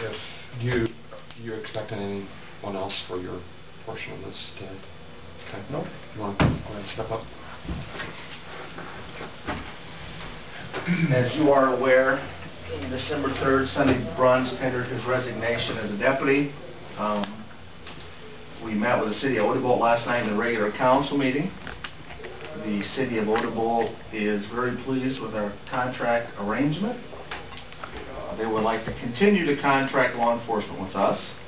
If you expecting anyone else for your portion of this today? Okay. No. You want to go ahead and step up? As you are aware, on December 3rd, Sonny Bruns tendered his resignation as a deputy. We met with the city of Odebolt last night in the regular council meeting. The city of Odebolt is very pleased with our contract arrangement. They would like to continue to contract law enforcement with us.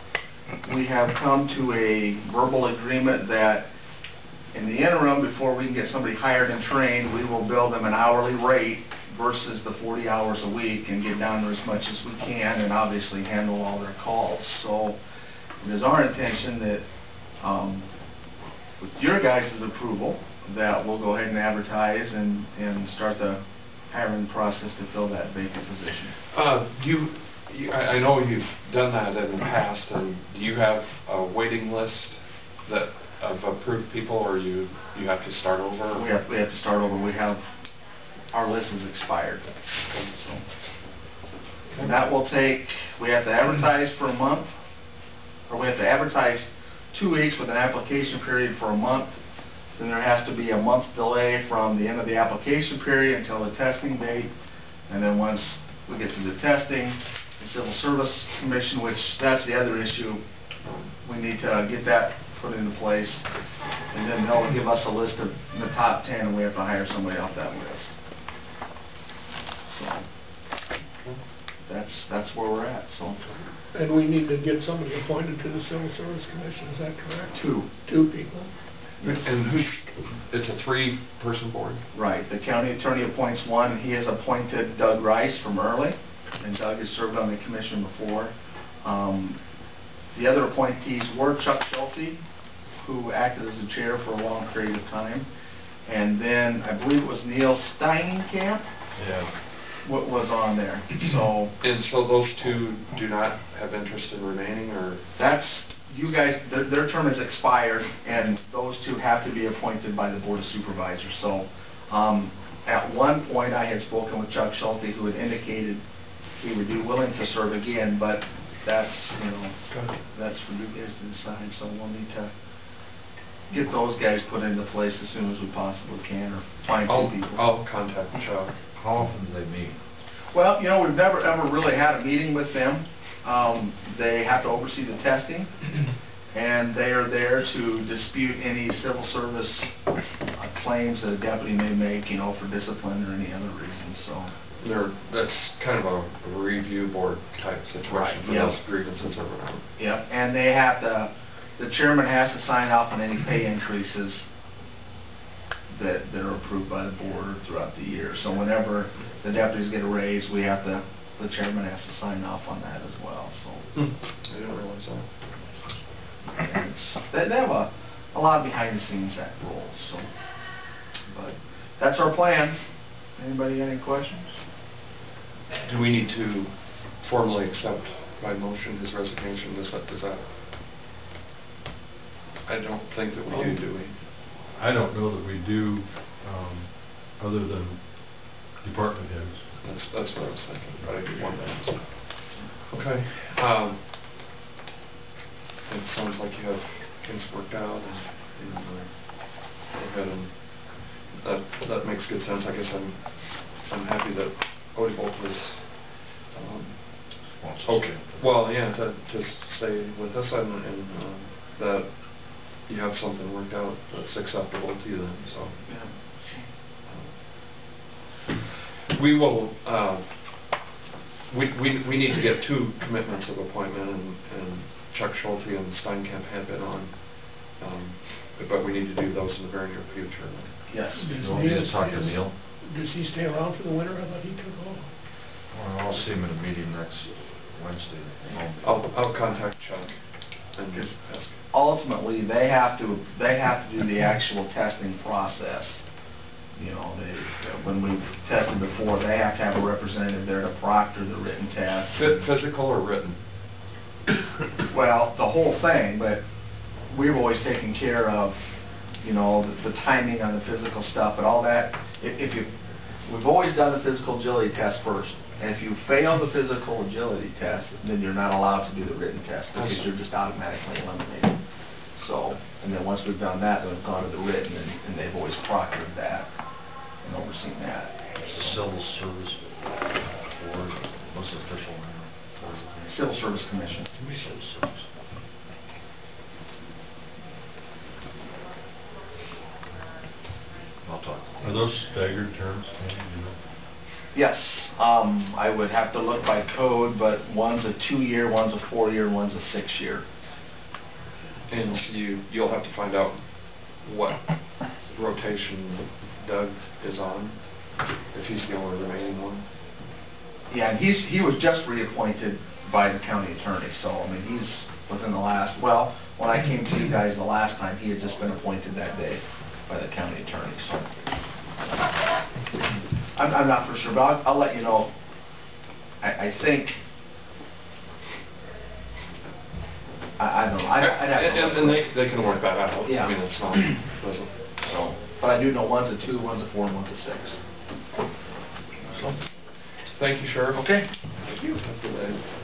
We have come to a verbal agreement that in the interim, before we can get somebody hired and trained, we will bill them an hourly rate versus the 40 hours a week and get down there as much as we can and obviously handle all their calls. So it is our intention that with your guys' approval that we'll go ahead and advertise and start the hiring process to fill that vacant position. I know you've done that in the past, and do you have a waiting list that of approved people, or you have to start over? We have to start over. We have, our list is expired. So, and that will take, we have to advertise for a month, or we have to advertise 2 weeks with an application period for a month. Then there has to be a month delay from the end of the application period until the testing date. And then once we get through the testing, the Civil Service Commission, which that's the other issue, we need to get that put into place. And then they'll give us a list of the top 10 and we have to hire somebody off that list. So that's where we're at. So. And we need to get somebody appointed to the Civil Service Commission, is that correct? Two people. Yes. And it's a 3-person board? Right. The county attorney appoints one. He has appointed Doug Rice from Early, and Doug has served on the commission before. The other appointees were Chuck Schulte, who acted as the chair for a long period of time, and then I believe it was Neil Steinkamp. Yeah. What was on there? So. And so those two do not have interest in remaining, or? That's, you guys, their term is expired, and those two have to be appointed by the Board of Supervisors. So, at one point, I had spoken with Chuck Schulte, who had indicated he would be willing to serve again, but that's, that's for you guys to decide. So we'll need to get those guys put into place as soon as we possibly can, or find 2 people. I'll contact Chuck. How often do they meet? Well, we've never ever really had a meeting with them. They have to oversee the testing, and they are there to dispute any civil service claims that a deputy may make, for discipline or any other reason. So that's kind of a review board type situation for those grievances or whatever. Yep, and they have the chairman has to sign off on any pay increases that are approved by the board throughout the year. So whenever the deputies get a raise, the chairman has to sign off on that as well. So I didn't realize that. They have a lot of behind the scenes roles. So, but that's our plan. Anybody got any questions? Do we need to formally accept by motion his resignation? Does that? I don't think that we do we? I don't know that we do, other than department heads. That's what I was thinking, but I do want that. Okay. It sounds like you have things worked out, and go ahead, and that makes good sense. I guess I'm happy that Odebolt was okay. Well, yeah, to just stay with us, and that you have something worked out that's acceptable to you then. So we will. We need to get 2 commitments of appointment, and Chuck Schulte and Steinkamp have been on, but we need to do those in the very near future. Yes. Talk to Neil. Does he stay around for the winter? I thought he took off. Well, I'll see him in a meeting next Wednesday. I'll contact Chuck and just ask. Ultimately, they have to do the actual testing process. When we've tested before, they have to have a representative there to proctor the written test. Physical or written? Well, the whole thing, but we've always taken care of, the timing on the physical stuff, but all that. If we've always done the physical agility test first. And if you fail the physical agility test, then you're not allowed to do the written test because you're just automatically eliminated. So, and then once we've done that, then we've gone to the written, and they've always proctored that and overseen that. Civil Service Board, what's the official name? Civil Service Commission. Civil Service. I'll talk. Are those staggered terms, Kenny, you know? Yes, I would have to look by code, but one's a 2-year, one's a 4-year, one's a 6-year. And you'll have to find out what rotation Doug is on, if he's the only remaining one. Yeah, and he was just reappointed by the county attorney, so, I mean, he's within the last, well, when I came to you guys the last time, he had just been appointed that day by the county attorney, so. I'm not for sure, but I'll let you know. I think, I don't know. I'd have to And they can work that out. Yeah. I mean, it's not pleasant. so, but I do know one's a 2, one's a 4, and one's a 6. So, thank you, Sheriff. Okay. Thank you. Have a good day.